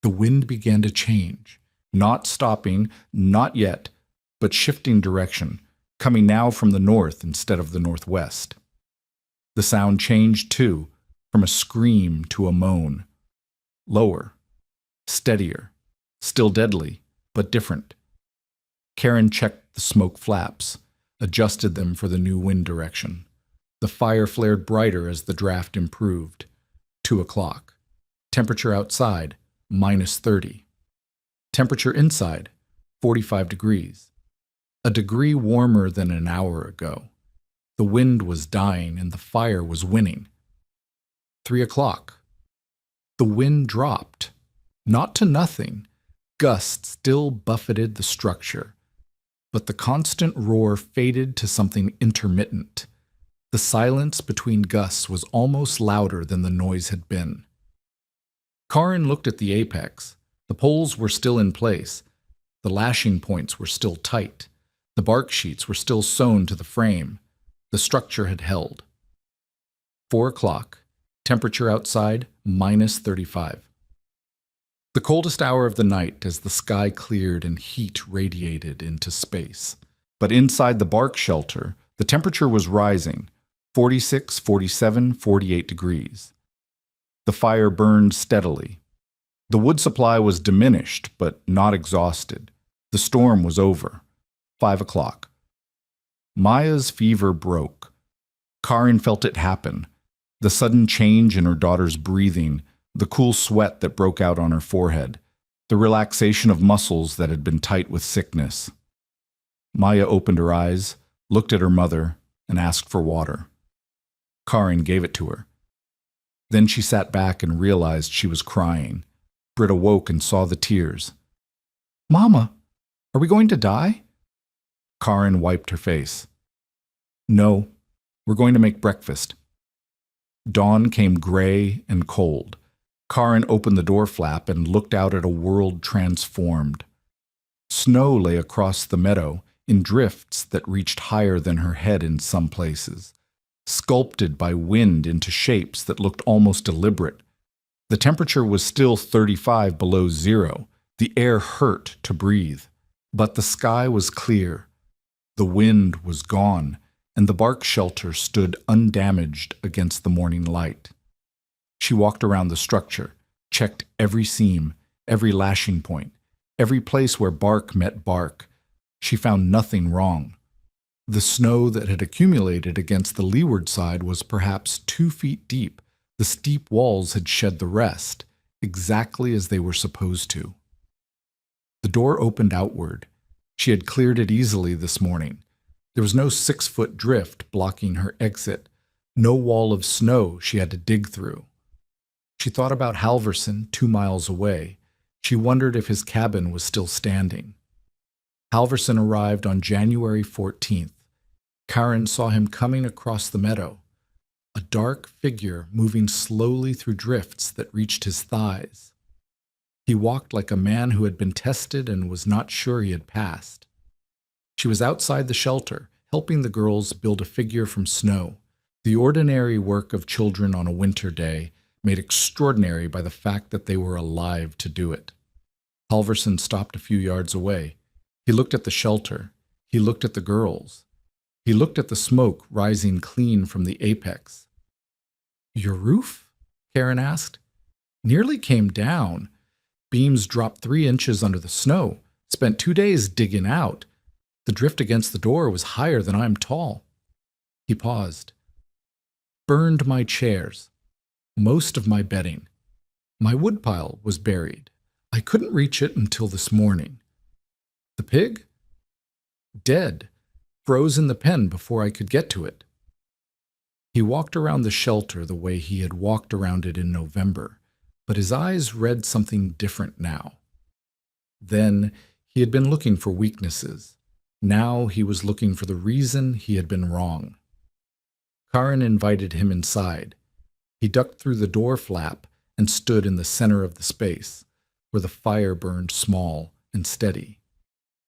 The wind began to change, not stopping, not yet, but shifting direction, coming now from the north instead of the northwest. The sound changed, too, from a scream to a moan. Lower, steadier, still deadly, but different. Karen checked the smoke flaps, adjusted them for the new wind direction. The fire flared brighter as the draft improved. 2 o'clock. Temperature outside, -30. Temperature inside, 45 degrees. A degree warmer than an hour ago. The wind was dying and the fire was winning. 3 o'clock. The wind dropped. Not to nothing. Gusts still buffeted the structure. But the constant roar faded to something intermittent. The silence between gusts was almost louder than the noise had been. Karin looked at the apex. The poles were still in place. The lashing points were still tight. The bark sheets were still sewn to the frame. The structure had held. 4 o'clock. Temperature outside, -35. The coldest hour of the night as the sky cleared and heat radiated into space. But inside the bark shelter, the temperature was rising, 46, 47, 48 degrees. The fire burned steadily. The wood supply was diminished, but not exhausted. The storm was over. 5 o'clock. Maya's fever broke. Karin felt it happen. The sudden change in her daughter's breathing, the cool sweat that broke out on her forehead, the relaxation of muscles that had been tight with sickness. Maya opened her eyes, looked at her mother, and asked for water. Karin gave it to her. Then she sat back and realized she was crying. Britt awoke and saw the tears. "Mama, are we going to die?" Karin wiped her face. "No, we're going to make breakfast." Dawn came gray and cold. Karin opened the door flap and looked out at a world transformed. Snow lay across the meadow in drifts that reached higher than her head in some places, sculpted by wind into shapes that looked almost deliberate. The temperature was still 35 below zero. The air hurt to breathe. But the sky was clear. The wind was gone, and the bark shelter stood undamaged against the morning light. She walked around the structure, checked every seam, every lashing point, every place where bark met bark. She found nothing wrong. The snow that had accumulated against the leeward side was perhaps 2 feet deep. The steep walls had shed the rest, exactly as they were supposed to. The door opened outward. She had cleared it easily this morning. There was no 6-foot drift blocking her exit, no wall of snow she had to dig through. She thought about Halverson 2 miles away. She wondered if his cabin was still standing. Halverson arrived on January 14th. Karin saw him coming across the meadow, a dark figure moving slowly through drifts that reached his thighs. He walked like a man who had been tested and was not sure he had passed. She was outside the shelter, helping the girls build a figure from snow, the ordinary work of children on a winter day, made extraordinary by the fact that they were alive to do it. Halverson stopped a few yards away. He looked at the shelter. He looked at the girls. He looked at the smoke rising clean from the apex. "Your roof?" Karin asked. "Nearly came down. Beams dropped 3 inches under the snow. Spent 2 days digging out. The drift against the door was higher than I'm tall." He paused. "Burned my chairs. Most of my bedding. My woodpile was buried. I couldn't reach it until this morning. The pig? Dead. Froze in the pen before I could get to it." He walked around the shelter the way he had walked around it in November, but his eyes read something different now. Then he had been looking for weaknesses. Now he was looking for the reason he had been wrong. Karen invited him inside. He ducked through the door flap and stood in the center of the space, where the fire burned small and steady.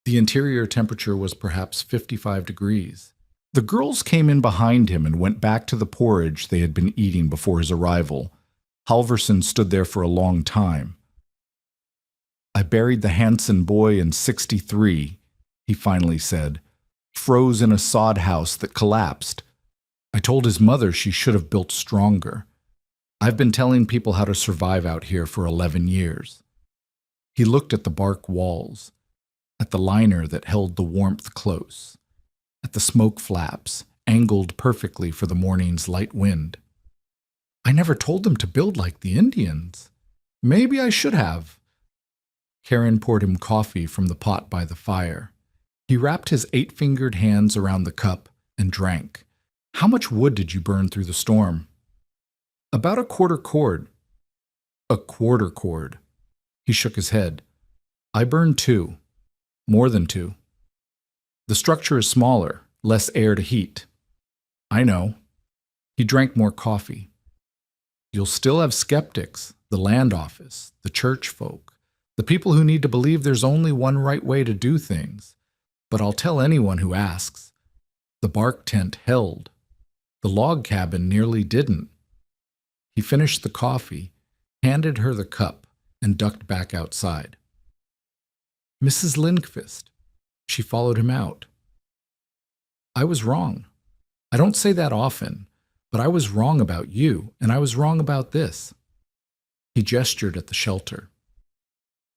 The interior temperature was perhaps 55 degrees. The girls came in behind him and went back to the porridge they had been eating before his arrival. Halverson stood there for a long time. "I buried the Hanson boy in '63, he finally said, "froze in a sod house that collapsed. I told his mother she should have built stronger. I've been telling people how to survive out here for 11 years. He looked at the bark walls, at the liner that held the warmth close, at the smoke flaps, angled perfectly for the morning's light wind. I never told them to build like the Indians. Maybe I should have." Karen poured him coffee from the pot by the fire. He wrapped his 8-fingered hands around the cup and drank. "How much wood did you burn through the storm?" "About a quarter cord." "A quarter cord." He shook his head. "I burned 2. More than 2. The structure is smaller, less air to heat." "I know." He drank more coffee. "You'll still have skeptics, the land office, the church folk, the people who need to believe there's only one right way to do things. But I'll tell anyone who asks. The bark tent held. The log cabin nearly didn't." He finished the coffee, handed her the cup, and ducked back outside. "Mrs. Lindqvist." She followed him out. "I was wrong. I don't say that often, but I was wrong about you, and I was wrong about this." He gestured at the shelter.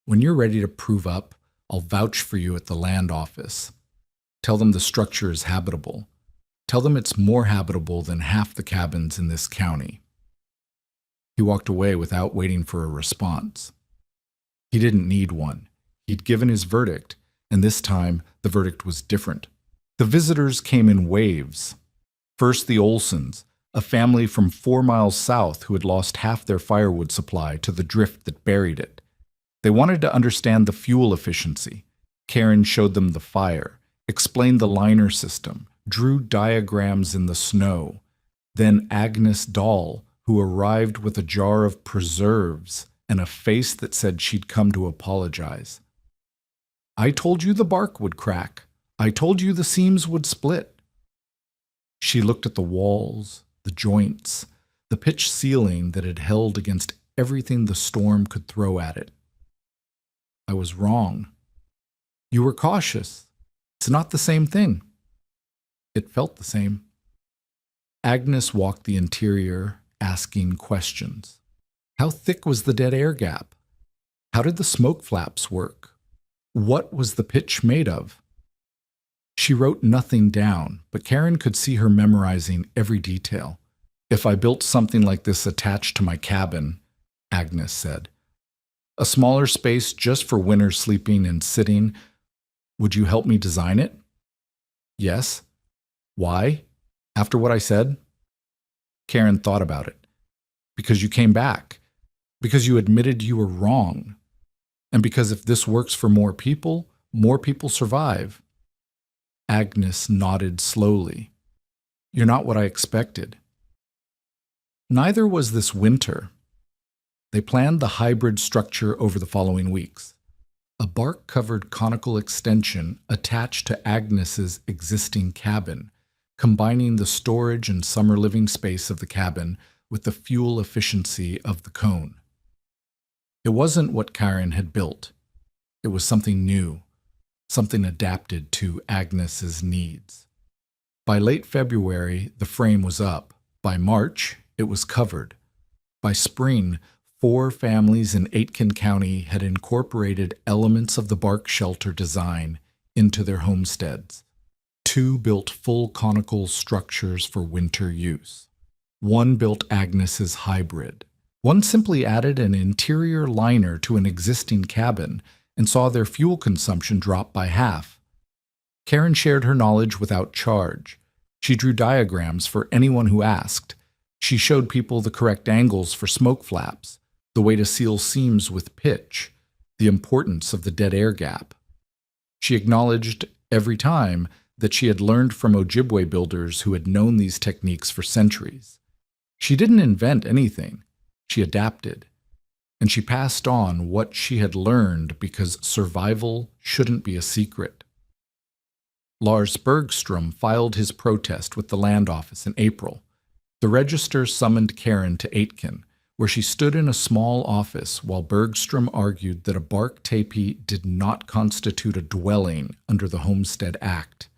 "When you're ready to prove up, I'll vouch for you at the land office. Tell them the structure is habitable. Tell them it's more habitable than half the cabins in this county." He walked away without waiting for a response. He didn't need one. He'd given his verdict, and this time the verdict was different. The visitors came in waves. First the Olsons, a family from 4 miles south who had lost half their firewood supply to the drift that buried it. They wanted to understand the fuel efficiency. Karen showed them the fire, explained the liner system, drew diagrams in the snow. Then Agnes Dahl, who arrived with a jar of preserves and a face that said she'd come to apologize. "I told you the bark would crack. I told you the seams would split." She looked at the walls, the joints, the pitch ceiling that had held against everything the storm could throw at it. "I was wrong. You were cautious. It's not the same thing." It felt the same. Agnes walked the interior, asking questions. How thick was the dead air gap? How did the smoke flaps work? What was the pitch made of? She wrote nothing down, but Karen could see her memorizing every detail. "If I built something like this attached to my cabin," Agnes said, "a smaller space just for winter sleeping and sitting, would you help me design it?" "Yes." "Why? After what I said?" Karen thought about it. "Because you came back. Because you admitted you were wrong. And because if this works for more people survive." Agnes nodded slowly. "You're not what I expected." Neither was this winter. They planned the hybrid structure over the following weeks. A bark-covered conical extension attached to Agnes's existing cabin, combining the storage and summer living space of the cabin with the fuel efficiency of the cone. It wasn't what Karen had built. It was something new, something adapted to Agnes's needs. By late February, the frame was up. By March, it was covered. By spring, 4 families in Aitkin County had incorporated elements of the bark shelter design into their homesteads. 2 built full conical structures for winter use. 1 built Agnes's hybrid. 1 simply added an interior liner to an existing cabin and saw their fuel consumption drop by half. Karen shared her knowledge without charge. She drew diagrams for anyone who asked. She showed people the correct angles for smoke flaps, the way to seal seams with pitch, the importance of the dead air gap. She acknowledged every time that she had learned from Ojibwe builders who had known these techniques for centuries. She didn't invent anything, she adapted, and she passed on what she had learned because survival shouldn't be a secret. Lars Bergstrom filed his protest with the land office in April. The register summoned Karen to Aitken, where she stood in a small office while Bergstrom argued that a bark teepee did not constitute a dwelling under the Homestead Act.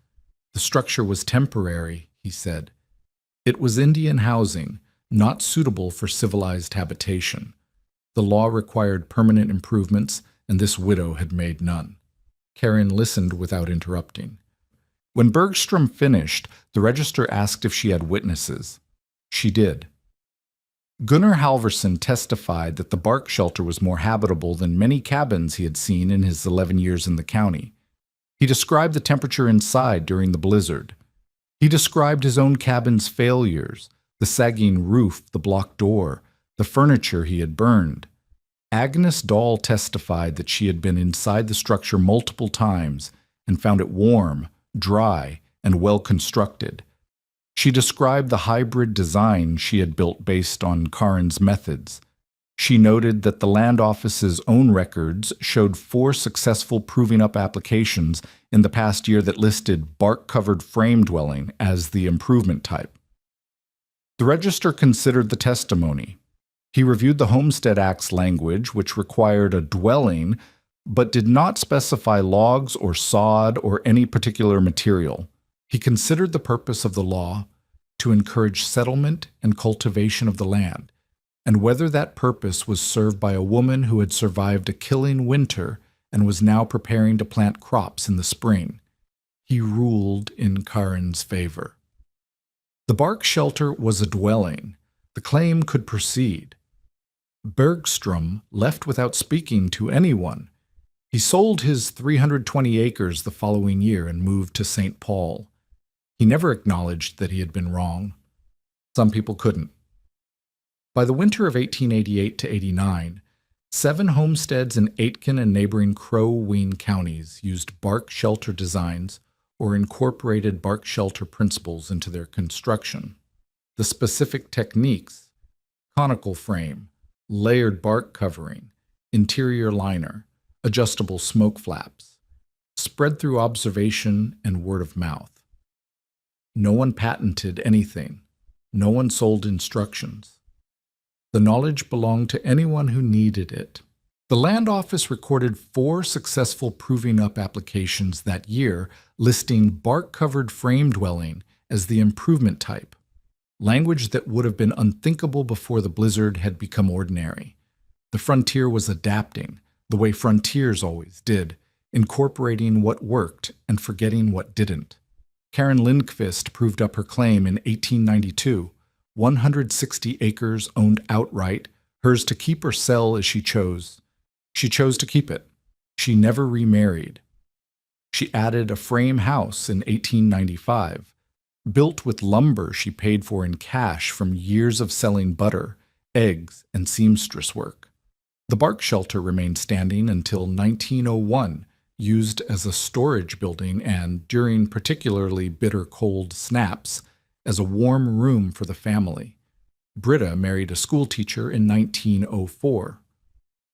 The structure was temporary, he said. It was Indian housing, not suitable for civilized habitation. The law required permanent improvements, and this widow had made none. Karen listened without interrupting. When Bergstrom finished, the register asked if she had witnesses. She did. Gunnar Halvorsen testified that the bark shelter was more habitable than many cabins he had seen in his 11 years in the county. He described the temperature inside during the blizzard. He described his own cabin's failures, the sagging roof, the blocked door, the furniture he had burned. Agnes Dahl testified that she had been inside the structure multiple times and found it warm, dry, and well constructed. She described the hybrid design she had built based on Karin's methods. She noted that the land office's own records showed 4 successful proving-up applications in the past year that listed bark-covered frame dwelling as the improvement type. The register considered the testimony. He reviewed the Homestead Act's language, which required a dwelling, but did not specify logs or sod or any particular material. He considered the purpose of the law to encourage settlement and cultivation of the land, and whether that purpose was served by a woman who had survived a killing winter and was now preparing to plant crops in the spring. He ruled in Karin's favor. The bark shelter was a dwelling. The claim could proceed. Bergstrom left without speaking to anyone. He sold his 320 acres the following year and moved to St. Paul. He never acknowledged that he had been wrong. Some people couldn't. By the winter of 1888 to 89, 7 homesteads in Aitken and neighboring Crow Ween counties used bark shelter designs or incorporated bark shelter principles into their construction. The specific techniques: conical frame, layered bark covering, interior liner, adjustable smoke flaps, spread through observation and word of mouth. No one patented anything. No one sold instructions. The knowledge belonged to anyone who needed it. The land office recorded 4 successful proving-up applications that year, listing bark-covered frame dwelling as the improvement type. Language that would have been unthinkable before the blizzard had become ordinary. The frontier was adapting, the way frontiers always did, incorporating what worked and forgetting what didn't. Karin Lindqvist proved up her claim in 1892, 160 acres owned outright, hers to keep or sell as she chose. She chose to keep it. She never remarried. She added a frame house in 1895, built with lumber she paid for in cash from years of selling butter, eggs, and seamstress work. The bark shelter remained standing until 1901, used as a storage building and, during particularly bitter cold snaps, as a warm room for the family. Britta married a schoolteacher in 1904.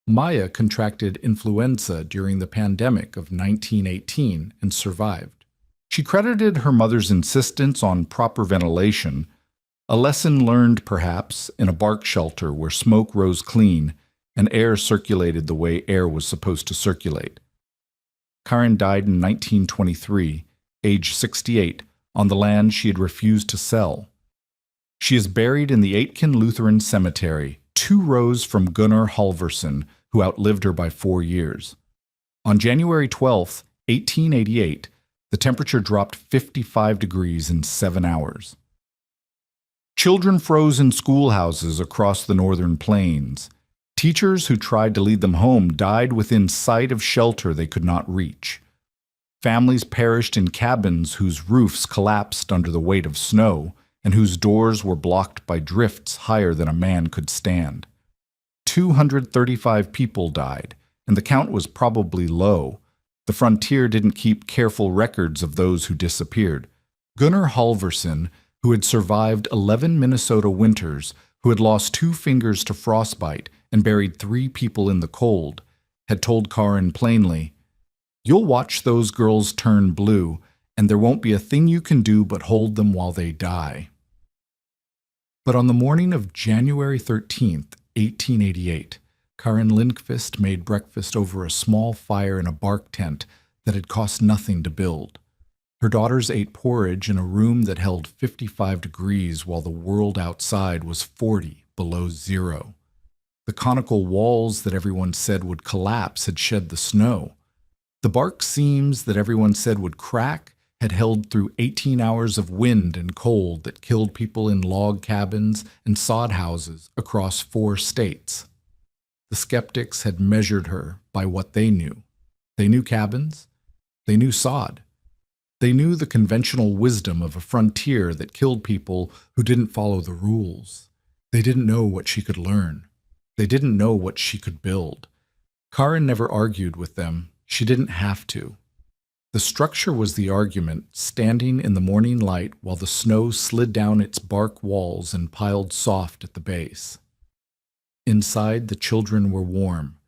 Maya contracted influenza during the pandemic of 1918 and survived. She credited her mother's insistence on proper ventilation, a lesson learned perhaps in a bark shelter where smoke rose clean and air circulated the way air was supposed to circulate. Karin died in 1923, age 68, on the land she had refused to sell. She is buried in the Aitken Lutheran Cemetery, 2 rows from Gunnar Halvorsen, who outlived her by 4 years. On January 12, 1888, the temperature dropped 55 degrees in 7 hours. Children froze in schoolhouses across the northern plains. Teachers who tried to lead them home died within sight of shelter they could not reach. Families perished in cabins whose roofs collapsed under the weight of snow and whose doors were blocked by drifts higher than a man could stand. 235 people died, and the count was probably low. The frontier didn't keep careful records of those who disappeared. Gunnar Halvorsen, who had survived 11 Minnesota winters, who had lost 2 fingers to frostbite and buried 3 people in the cold, had told Karin plainly, "You'll watch those girls turn blue, and there won't be a thing you can do but hold them while they die." But on the morning of January 13th, 1888, Karin Lindqvist made breakfast over a small fire in a bark tent that had cost nothing to build. Her daughters ate porridge in a room that held 55 degrees while the world outside was 40 below zero. The conical walls that everyone said would collapse had shed the snow. The bark seams that everyone said would crack had held through 18 hours of wind and cold that killed people in log cabins and sod houses across 4 states. The skeptics had measured her by what they knew. They knew cabins. They knew sod. They knew the conventional wisdom of a frontier that killed people who didn't follow the rules. They didn't know what she could learn. They didn't know what she could build. Karin never argued with them. She didn't have to. The structure was the argument, standing in the morning light while the snow slid down its bark walls and piled soft at the base. Inside, the children were warm.